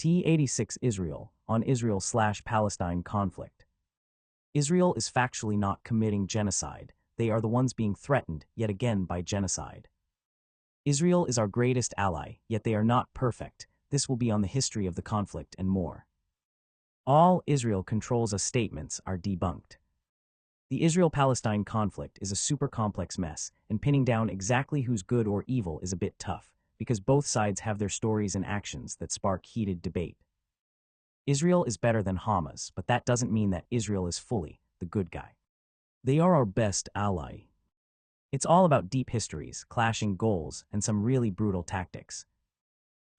T86 Israel on Israel/Palestine conflict. Israel is factually not committing genocide. They are the ones being threatened, yet again, by genocide. Israel is our greatest ally, yet they are not perfect. This will be on the history of the conflict and more. All Israel controls us statements are debunked. The Israel-Palestine conflict is a super complex mess, and pinning down exactly who's good or evil is a bit tough, because both sides have their stories and actions that spark heated debate. Israel is better than Hamas, but that doesn't mean that Israel is fully the good guy. They are our best ally. It's all about deep histories, clashing goals, and some really brutal tactics.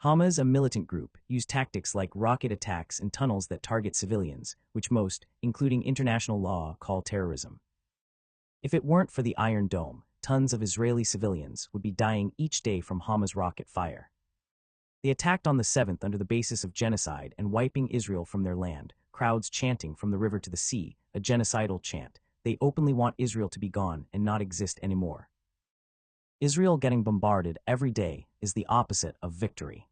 Hamas, a militant group, use tactics like rocket attacks and tunnels that target civilians, which most, including international law, call terrorism. If it weren't for the Iron Dome, tons of Israeli civilians would be dying each day from Hamas rocket fire. They attacked on the 7th under the basis of genocide and wiping Israel from their land, crowds chanting from the river to the sea, a genocidal chant. They openly want Israel to be gone and not exist anymore. Israel getting bombarded every day is the opposite of victory.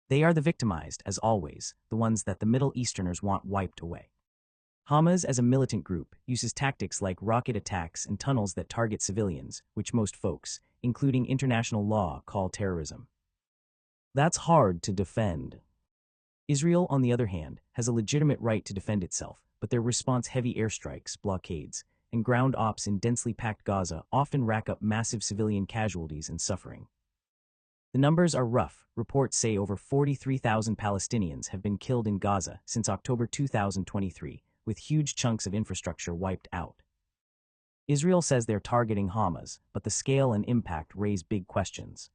They are the victimized, as always, the ones that the Middle Easterners want wiped away. Hamas, as a militant group, uses tactics like rocket attacks and tunnels that target civilians, which most folks, including international law, call terrorism. That's hard to defend. Israel, on the other hand, has a legitimate right to defend itself, but their response heavy airstrikes, blockades, and ground ops in densely packed Gaza often rack up massive civilian casualties and suffering. The numbers are rough. Reports say over 43,000 Palestinians have been killed in Gaza since October 2023, with huge chunks of infrastructure wiped out. Israel says they're targeting Hamas, but the scale and impact raise big questions.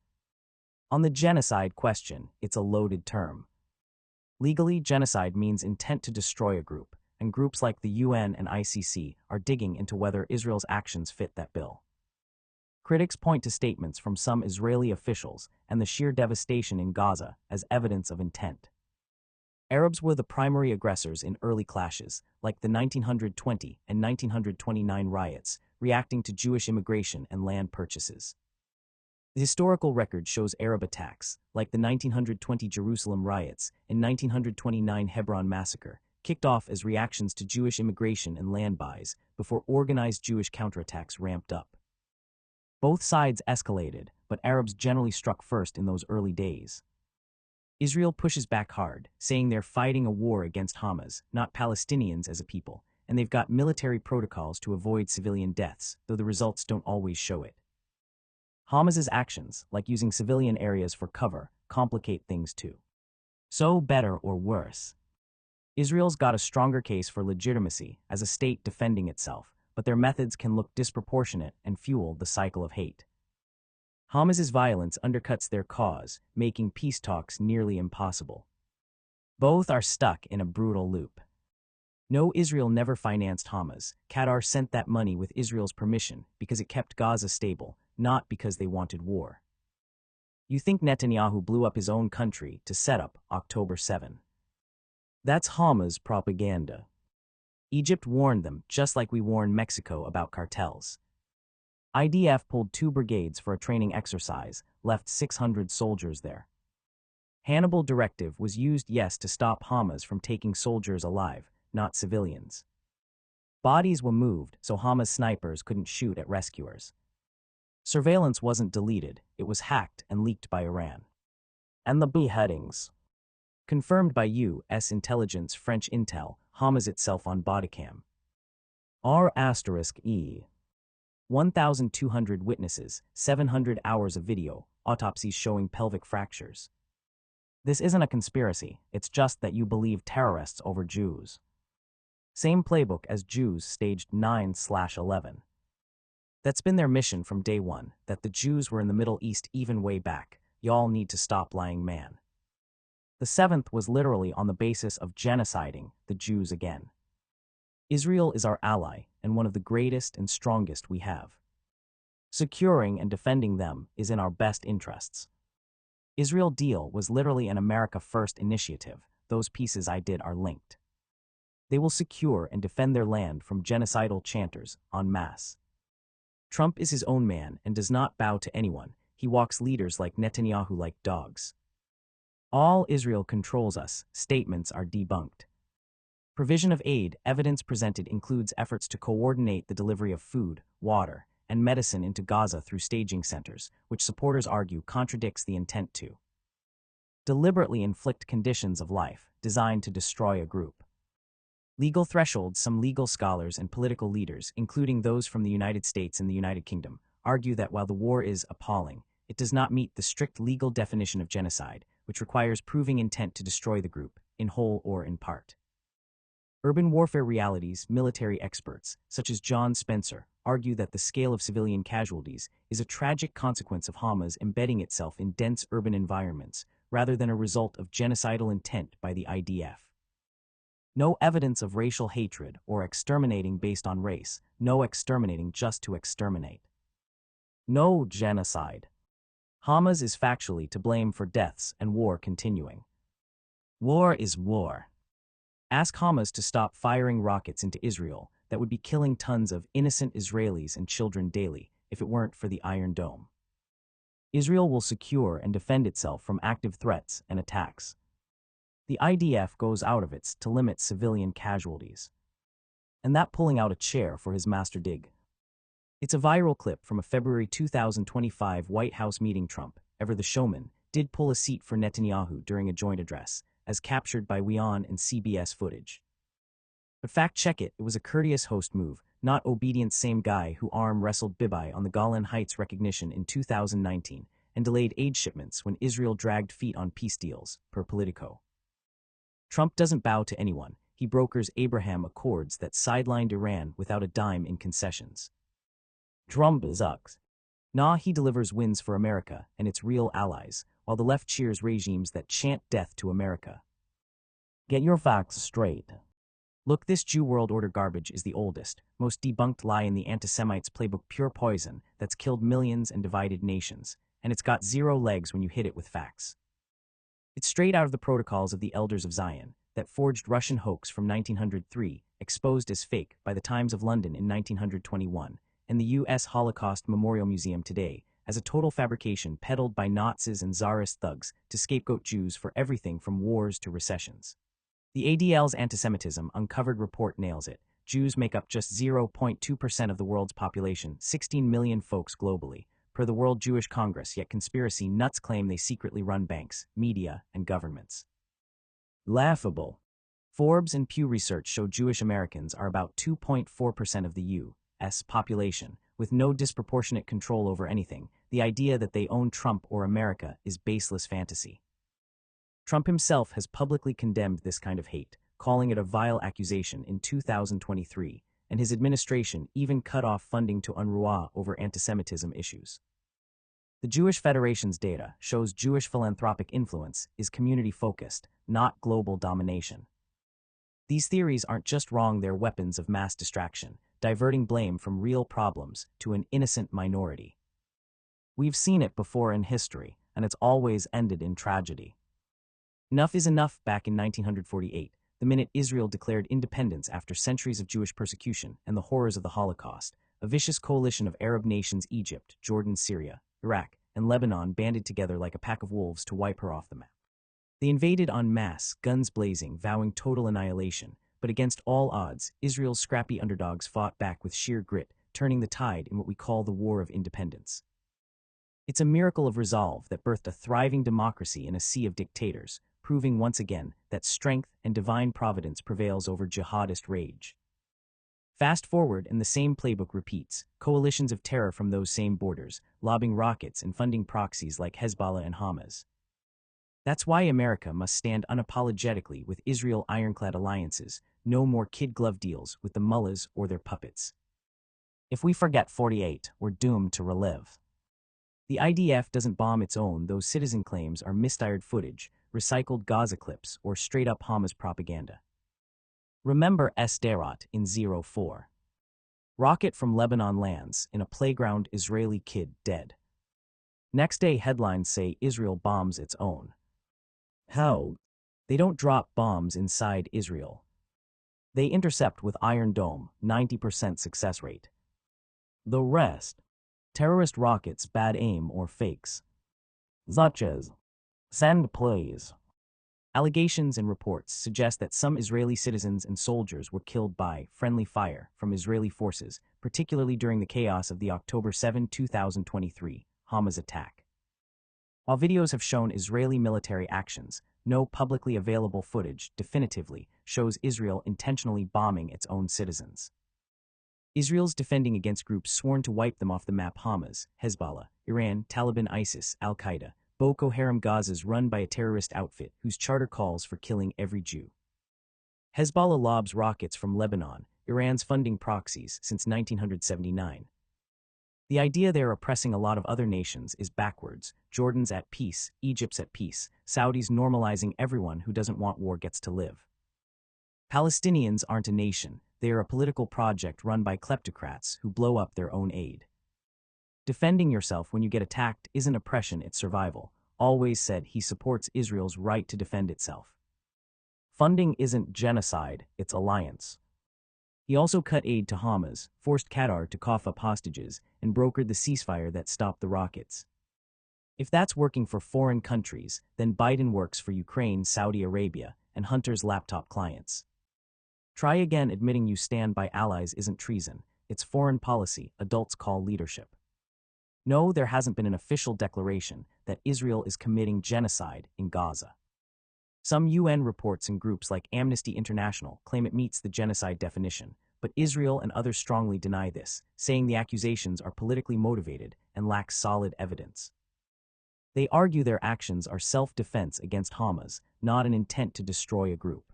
On the genocide question, it's a loaded term. Legally, genocide means intent to destroy a group, and groups like the UN and ICC are digging into whether Israel's actions fit that bill. Critics point to statements from some Israeli officials and the sheer devastation in Gaza as evidence of intent. Arabs were the primary aggressors in early clashes, like the 1920 and 1929 riots, reacting to Jewish immigration and land purchases. The historical record shows Arab attacks, like the 1920 Jerusalem riots and 1929 Hebron massacre, kicked off as reactions to Jewish immigration and land buys before organized Jewish counterattacks ramped up. Both sides escalated, but Arabs generally struck first in those early days. Israel pushes back hard, saying they're fighting a war against Hamas, not Palestinians as a people, and they've got military protocols to avoid civilian deaths, though the results don't always show it. Hamas's actions, like using civilian areas for cover, complicate things too. So, better or worse? Israel's got a stronger case for legitimacy as a state defending itself, but their methods can look disproportionate and fuel the cycle of hate. Hamas's violence undercuts their cause, making peace talks nearly impossible. Both are stuck in a brutal loop. No, Israel never financed Hamas. Qatar sent that money with Israel's permission because it kept Gaza stable, not because they wanted war. You think Netanyahu blew up his own country to set up October 7? That's Hamas propaganda. Egypt warned them, just like we warned Mexico about cartels. IDF pulled 2 brigades for a training exercise, left 600 soldiers there. Hannibal Directive was used, yes, to stop Hamas from taking soldiers alive, not civilians. Bodies were moved so Hamas snipers couldn't shoot at rescuers. Surveillance wasn't deleted, it was hacked and leaked by Iran. And the beheadings. Confirmed by U.S. intelligence, French intel, Hamas itself on bodycam. R**E. 1,200 witnesses, 700 hours of video, autopsies showing pelvic fractures. This isn't a conspiracy, it's just that you believe terrorists over Jews. Same playbook as Jews staged 9/11. That's been their mission from day one, that the Jews were in the Middle East even way back. Y'all need to stop lying, man. The 7th was literally on the basis of genociding the Jews again. Israel is our ally and one of the greatest and strongest we have. Securing and defending them is in our best interests. Israel deal was literally an America First initiative. Those pieces I did are linked. They will secure and defend their land from genocidal chanters en masse. Trump is his own man and does not bow to anyone. He walks leaders like Netanyahu like dogs. All Israel controls us statements are debunked. Provision of aid evidence presented includes efforts to coordinate the delivery of food, water, and medicine into Gaza through staging centers, which supporters argue contradicts the intent to deliberately inflict conditions of life designed to destroy a group. Legal thresholds. Some legal scholars and political leaders, including those from the United States and the United Kingdom, argue that while the war is appalling, it does not meet the strict legal definition of genocide, which requires proving intent to destroy the group, in whole or in part. Urban warfare realities. Military experts, such as John Spencer, argue that the scale of civilian casualties is a tragic consequence of Hamas embedding itself in dense urban environments, rather than a result of genocidal intent by the IDF. No evidence of racial hatred or exterminating based on race, no exterminating just to exterminate. No genocide. Hamas is factually to blame for deaths and war continuing. War is war. Ask Hamas to stop firing rockets into Israel that would be killing tons of innocent Israelis and children daily if it weren't for the Iron Dome. Israel will secure and defend itself from active threats and attacks. The IDF goes out of its to limit civilian casualties. And that pulling out a chair for his master dig. It's a viral clip from a February 2025 White House meeting. Trump, ever the showman, did pull a seat for Netanyahu during a joint address, as captured by WION and CBS footage. But fact-check it, it was a courteous host move, not obedient. Same guy who arm wrestled Bibi on the Golan Heights recognition in 2019 and delayed aid shipments when Israel dragged feet on peace deals, per Politico. Trump doesn't bow to anyone. He brokers Abraham Accords that sidelined Iran without a dime in concessions. Trump sucks. Nah, he delivers wins for America and its real allies, while the left cheers regimes that chant death to America. Get your facts straight. Look, this Jew world order garbage is the oldest, most debunked lie in the anti-Semites' playbook, pure poison that's killed millions and divided nations, and it's got zero legs when you hit it with facts. It's straight out of the protocols of the Elders of Zion, that forged Russian hoax from 1903, exposed as fake by the Times of London in 1921, and the U.S. Holocaust Memorial Museum today, as a total fabrication peddled by Nazis and Tsarist thugs to scapegoat Jews for everything from wars to recessions. The ADL's antisemitism uncovered report nails it. Jews make up just 0.2% of the world's population, 16 million folks globally, per the World Jewish Congress, yet conspiracy nuts claim they secretly run banks, media, and governments. Laughable. Forbes and Pew Research show Jewish Americans are about 2.4% of the U.S. population, with no disproportionate control over anything. The idea that they own Trump or America is baseless fantasy. Trump himself has publicly condemned this kind of hate, calling it a vile accusation in 2023, and his administration even cut off funding to UNRWA over antisemitism issues. The Jewish Federation's data shows Jewish philanthropic influence is community-focused, not global domination. These theories aren't just wrong, they're weapons of mass distraction, diverting blame from real problems to an innocent minority. We've seen it before in history, and it's always ended in tragedy. Enough is enough. Back in 1948, the minute Israel declared independence after centuries of Jewish persecution and the horrors of the Holocaust, a vicious coalition of Arab nations, Egypt, Jordan, Syria, Iraq, and Lebanon, banded together like a pack of wolves to wipe her off the map. They invaded en masse, guns blazing, vowing total annihilation, but against all odds, Israel's scrappy underdogs fought back with sheer grit, turning the tide in what we call the War of Independence. It's a miracle of resolve that birthed a thriving democracy in a sea of dictators, proving once again that strength and divine providence prevails over jihadist rage. Fast forward and the same playbook repeats, coalitions of terror from those same borders, lobbing rockets and funding proxies like Hezbollah and Hamas. That's why America must stand unapologetically with Israel, ironclad alliances, no more kid-glove deals with the mullahs or their puppets. If we forget 48, we're doomed to relive. The IDF doesn't bomb its own. Those citizen claims are misfired footage, recycled Gaza clips, or straight-up Hamas propaganda. Remember Sderot in 04. Rocket from Lebanon lands in a playground, Israeli kid dead. Next day headlines say Israel bombs its own. How? They don't drop bombs inside Israel. They intercept with Iron Dome, 90% success rate. The rest, terrorist rockets, bad aim, or fakes. Such as, send please, Allegations and reports suggest that some Israeli citizens and soldiers were killed by friendly fire from Israeli forces, particularly during the chaos of the October 7, 2023, Hamas attack. While videos have shown Israeli military actions, no publicly available footage definitively shows Israel intentionally bombing its own citizens. Israel's defending against groups sworn to wipe them off the map: Hamas, Hezbollah, Iran, Taliban, ISIS, Al-Qaeda, Boko Haram. Gaza's run by a terrorist outfit whose charter calls for killing every Jew. Hezbollah lobs rockets from Lebanon, Iran's funding proxies since 1979. The idea they're oppressing a lot of other nations is backwards. Jordan's at peace, Egypt's at peace, Saudis normalizing everyone who doesn't want war gets to live. Palestinians aren't a nation, they are a political project run by kleptocrats who blow up their own aid. Defending yourself when you get attacked isn't oppression, it's survival. Always said he supports Israel's right to defend itself. Funding isn't genocide, it's alliance. He also cut aid to Hamas, forced Qatar to cough up hostages, and brokered the ceasefire that stopped the rockets. If that's working for foreign countries, then Biden works for Ukraine, Saudi Arabia, and Hunter's laptop clients. Try again. Admitting you stand by allies isn't treason, it's foreign policy adults call leadership. No, there hasn't been an official declaration that Israel is committing genocide in Gaza. Some UN reports and groups like Amnesty International claim it meets the genocide definition, but Israel and others strongly deny this, saying the accusations are politically motivated and lack solid evidence. They argue their actions are self-defense against Hamas, not an intent to destroy a group.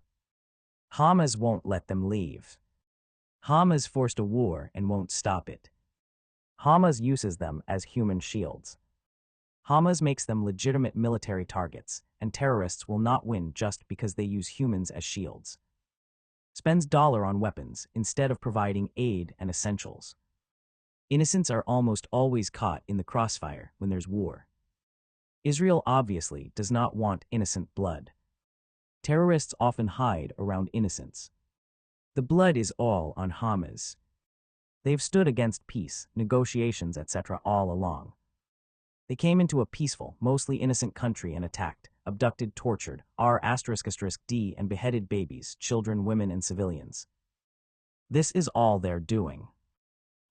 Hamas won't let them leave. Hamas forced a war and won't stop it. Hamas uses them as human shields. Hamas makes them legitimate military targets, and terrorists will not win just because they use humans as shields. Spends dollar on weapons instead of providing aid and essentials. Innocents are almost always caught in the crossfire when there's war. Israel obviously does not want innocent blood. Terrorists often hide around innocents. The blood is all on Hamas. They've stood against peace, negotiations, etc. all along. They came into a peaceful, mostly innocent country and attacked, abducted, tortured, r***d, and beheaded babies, children, women, and civilians. This is all they're doing.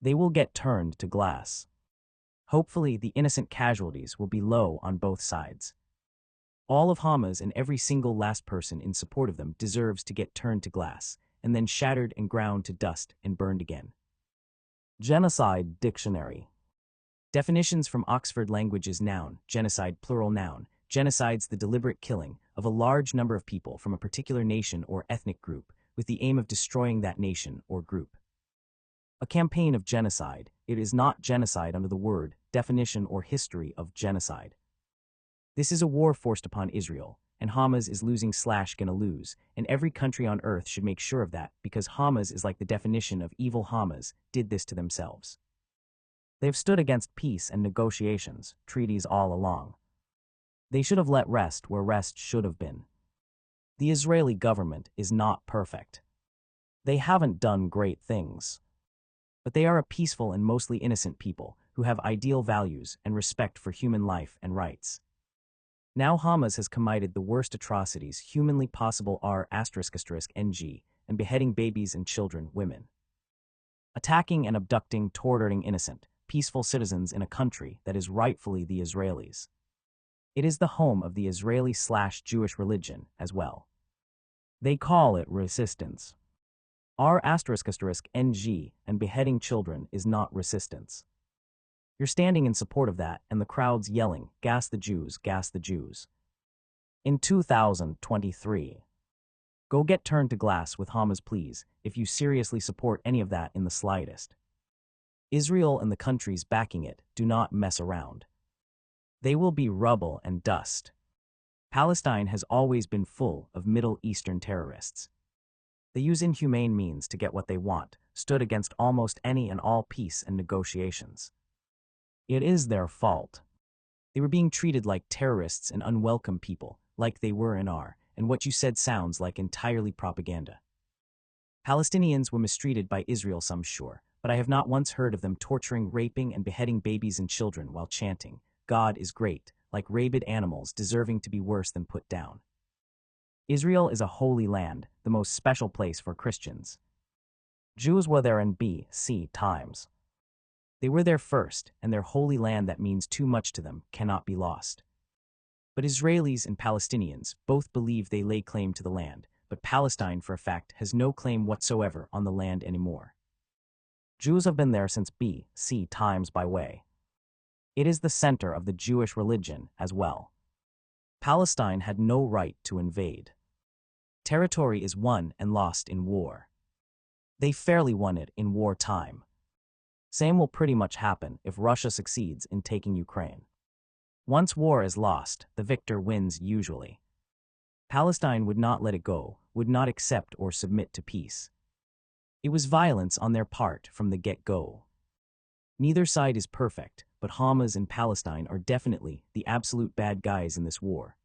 They will get turned to glass. Hopefully, the innocent casualties will be low on both sides. All of Hamas and every single last person in support of them deserves to get turned to glass, and then shattered and ground to dust and burned again. Genocide Dictionary. Definitions from Oxford Languages. Noun, genocide, plural noun. Genocide's the deliberate killing of a large number of people from a particular nation or ethnic group with the aim of destroying that nation or group. A campaign of genocide. It is not genocide under the word, definition, or history of genocide. This is a war forced upon Israel, and Hamas is losing/gonna lose, and every country on earth should make sure of that because Hamas is like the definition of evil. Hamas did this to themselves. They've stood against peace and negotiations, treaties all along. They should have let rest where rest should have been. The Israeli government is not perfect. They haven't done great things. But they are a peaceful and mostly innocent people who have ideal values and respect for human life and rights. Now Hamas has committed the worst atrocities humanly possible r***ng and beheading babies and children, women. Attacking and abducting, torturing innocent, peaceful citizens in a country that is rightfully the Israelis'. It is the home of the Israeli/Jewish religion as well. They call it resistance. r***ng and beheading children is not resistance. You're standing in support of that and the crowd's yelling, "Gas the Jews, gas the Jews." In 2023. Go get turned to glass with Hamas, please, if you seriously support any of that in the slightest. Israel and the countries backing it do not mess around. They will be rubble and dust. Palestine has always been full of Middle Eastern terrorists. They use inhumane means to get what they want, stood against almost any and all peace and negotiations. It is their fault. They were being treated like terrorists and unwelcome people, like they were and are, and what you said sounds like entirely propaganda. Palestinians were mistreated by Israel, some sure, but I have not once heard of them torturing, raping, and beheading babies and children while chanting, "God is great," like rabid animals deserving to be worse than put down. Israel is a holy land, the most special place for Christians. Jews were there in B.C. times. They were there first, and their holy land that means too much to them cannot be lost. But Israelis and Palestinians both believe they lay claim to the land, but Palestine, for a fact, has no claim whatsoever on the land anymore. Jews have been there since B.C. times by way. It is the center of the Jewish religion as well. Palestine had no right to invade. Territory is won and lost in war. They fairly won it in wartime. Same will pretty much happen if Russia succeeds in taking Ukraine. Once war is lost, the victor wins usually. Palestine would not let it go, would not accept or submit to peace. It was violence on their part from the get-go. Neither side is perfect, but Hamas and Palestine are definitely the absolute bad guys in this war.